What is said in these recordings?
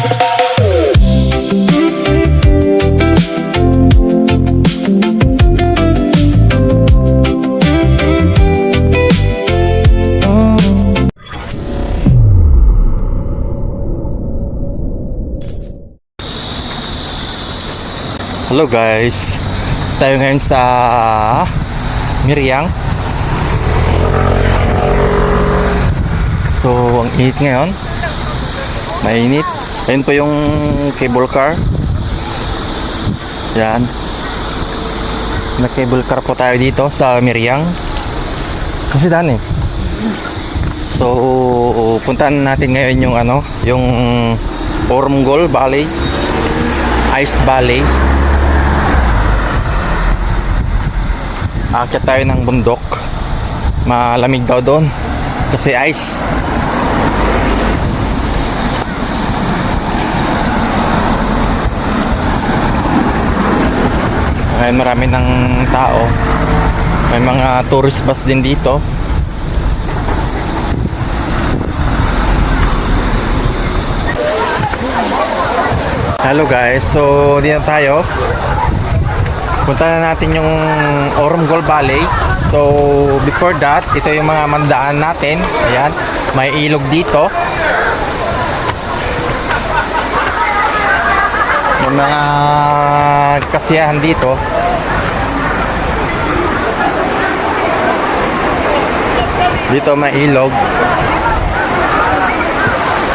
Hello guys, tayo ngayon sa Miriang. So ang init ngayon, mainit. Ayun po yung cable car. Yan, na cable car po tayo dito sa Miriang. Kasi daan eh. So puntahan natin ngayon yung yung Ormgol Valley, Ice Valley. Aakyat tayo ng bundok. Malamig daw doon kasi ice. Ngayon marami ng tao. May mga tourist bus din dito. Hello guys, so dito tayo. Punta na natin yung Ormgol Valley. So before that, ito yung mga mandaan natin. Ayan, may ilog dito. May mga kasiyahan dito. Dito may ilog.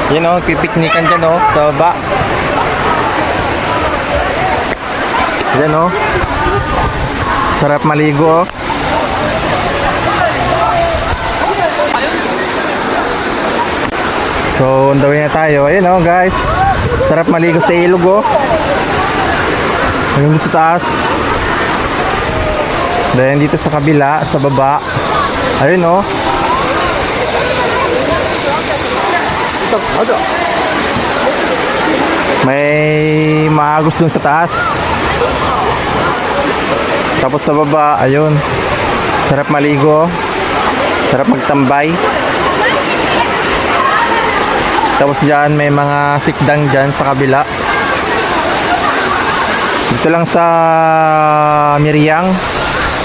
You know, pipiknikan dyan sa baba. Yan sarap maligo. So on the way na tayo. Ayun guys, sarap maligo sa ilog ayun sa taas. Then dito sa kabila, sa baba, ayun may maagos dun sa taas. Tapos sa baba, ayun, sarap maligo, sarap magtambay. Tapos dyan may mga sikdang dyan sa kabila. Dito lang sa Miriang,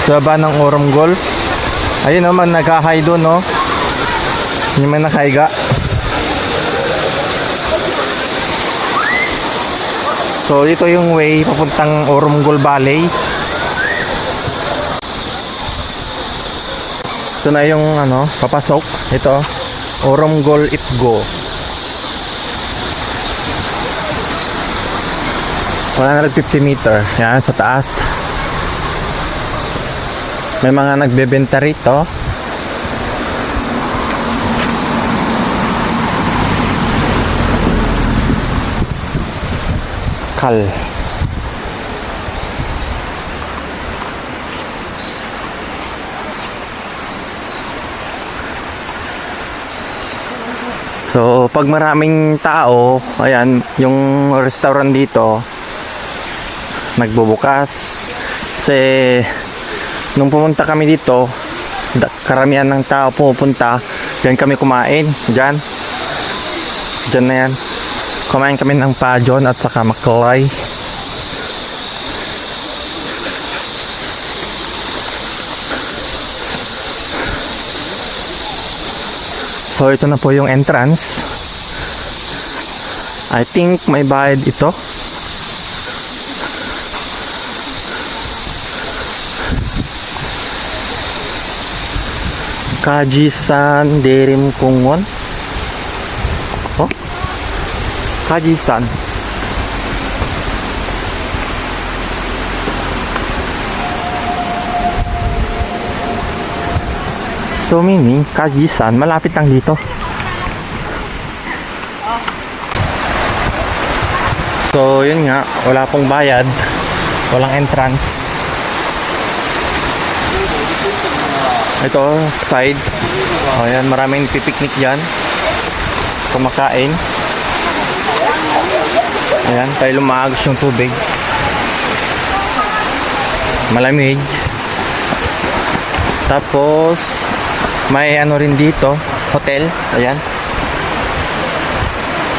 sa baba ng Ormgol. Ayun man nagkahay doon hindi man nakaiga. So dito yung way papuntang Ormgol Valley. Ito na yung papasok. Ito, Ormgol Itgo. 150 meter. Yan, sa taas. May mga nagbebenta rito. Kal. So pag maraming tao, ayan, yung restaurant dito nagbubukas. Kasi nung pumunta kami dito, karamihan ng tao pumupunta. Diyan kami kumain. Diyan na yan. Kumain kami ng pajon at saka maklay. So ito na po yung entrance. I think may bayad ito. Kajisan Derim Kungon. Kajisan. So meaning Kajisan malapit lang dito. So yun nga, wala pong bayad, walang entrance. Ito side. Ayan, maraming pipiknik dyan, kumakain. Ayan, tayo lumaagos yung tubig, malamig. Tapos may rin dito, hotel. Ayan,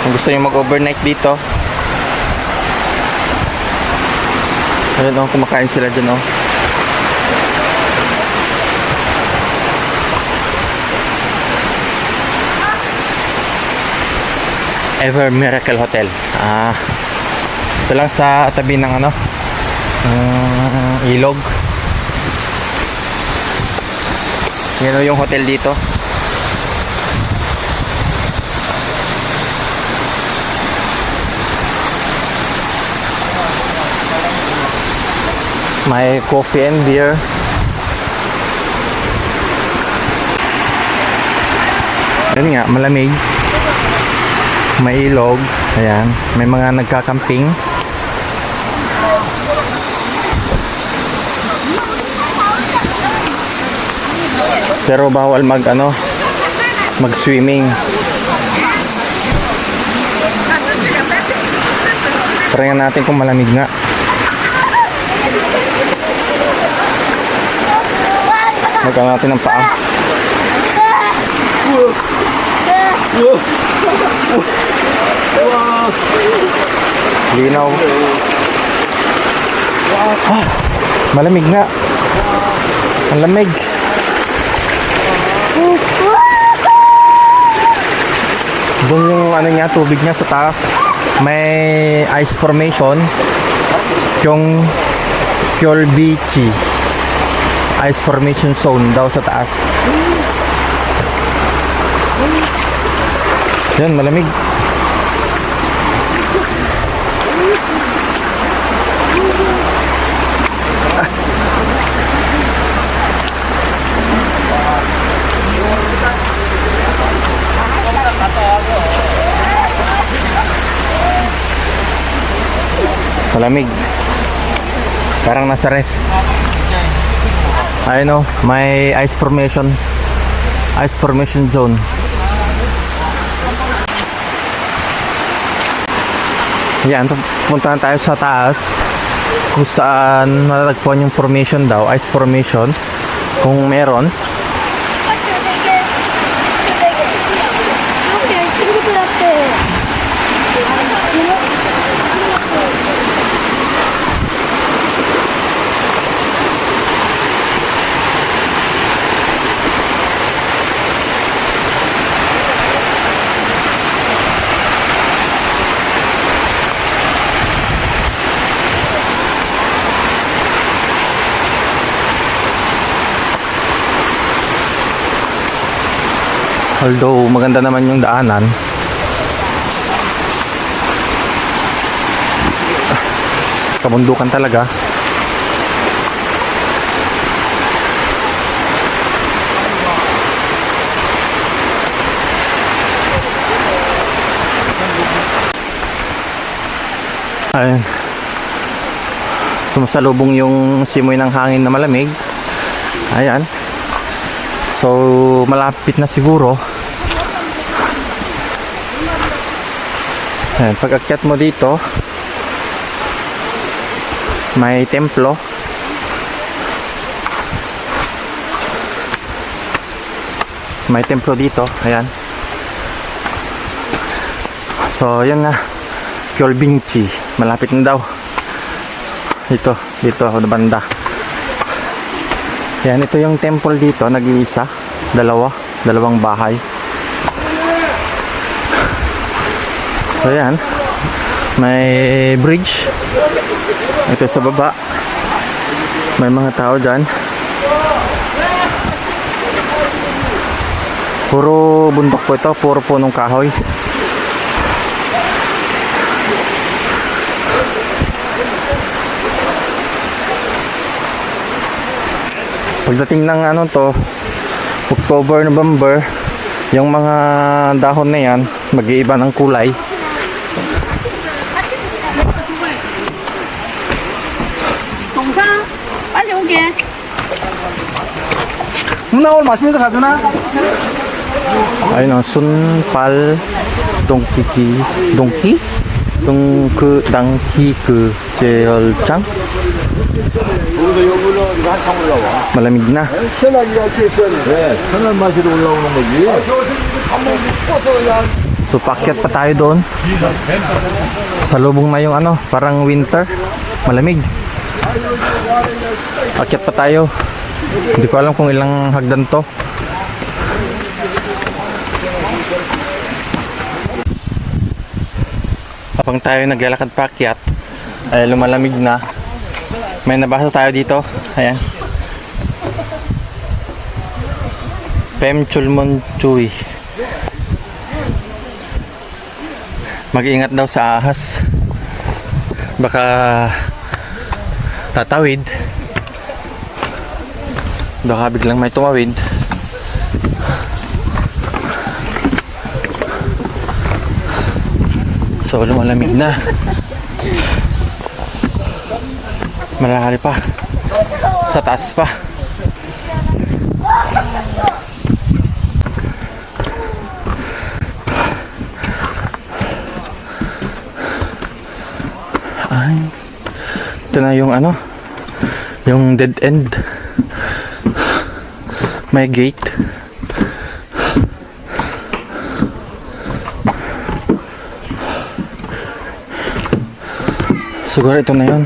Kung gusto nyo mag-overnight dito. Ayun oh, kumakain sila dyan oh. Ever Miracle Hotel. Ito lang sa tabi ng ano, ilog. Yan o yung hotel dito. May coffee and beer. Yan nga, malamig. May ilog. Ayan, may mga nagkakamping. Pero bawal mag-swimming. Try natin kung malamig nga. Magkano natin ng paa. Linaw. Malamig nga. Ang lamig. Doon yung ano niya, tubig niya sa taas. May ice formation. Yung Kjolbichi Ice Formation Zone daw sa taas. Yan, malamig. Malamig. Parang nasa ref. Ayun o, may ice formation zone. Yan, puntahan tayo sa taas kung saan matatagpuan yung formation daw, ice formation, kung meron. Although maganda naman yung daanan, kabundukan talaga. Ayun, sumasalubong yung simoy ng hangin na malamig. Ayan, so malapit na siguro. Ayan, pag akyat mo dito may templo. May templo dito. Ayan. So yan na, Kjolbichi. Malapit na daw. Dito na banda. Ayan, ito yung temple dito. Nag-iisa. Dalawang bahay. So yan, may bridge. Ito sa baba, may mga tao dyan. Puro bundok po ito, puro punong kahoy. Pagdating ng ano to, October, November, yung mga dahon na yan mag-iiba ng kulay. 빨리 오게. 누나 오늘 맛있는 거 사주나? Ayun o, Sunpal Dongki 제열장. 우리도 여기로 한참 올라와. 마lamig na. 편하게 이렇게 있어야 돼. 편한 맛으로 올라오는 거지. 한번 뻗어 그냥 So paakyat pa tayo doon. Salubong na yung ano, parang winter. Malamig. Paakyat pa tayo. Hindi ko alam kung ilang hagdan to. Habang tayo naglalakad paakyat, ay lumalamig na. May nabasa tayo dito. Ayan. Pemchulmon Chui. Mag-iingat daw sa ahas. Baka tatawid. Baka biglang may tumawid. So lumalamig na. Malakali pa. Sa taas pa. Ay, ito na yung ano, yung dead end. May gate. Siguro ito na yun.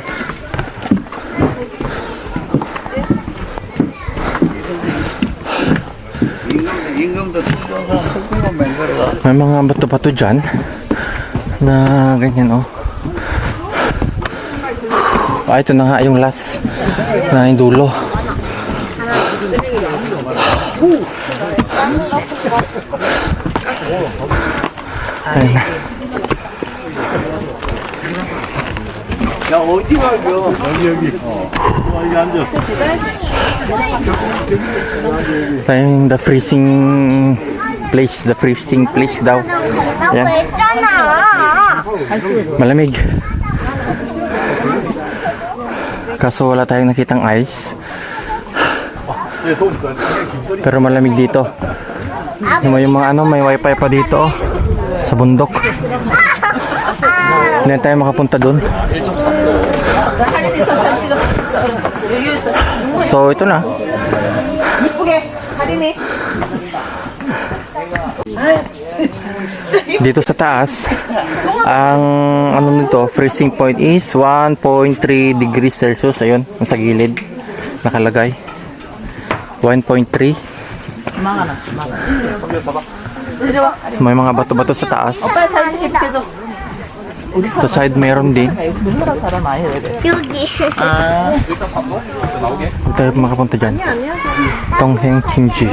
May mga bato-bato dyan na ganyan, oh. Ah, ito na nga yung last na yung dulo. Ayun na. 야, 어디 가요? 여기. 여기 앉아. Ito yung the freezing place. The freezing place daw. Yan. Malamig. Kaso wala tayong nakitang ice. Pero malamig dito. Yung mga ano, may wifi pa dito, oh, sa bundok. Hindi tayo makapunta dun. So ito na. Dito sa taas, ang ano nito, freezing point is 1.3 degrees Celsius. Ayun, nasa gilid nakalagay. 1.3. So, may mga bato-bato sa taas. Sa side meron din. 여기. Hindi tayo makapunta dyan. Tongheng Kimchi.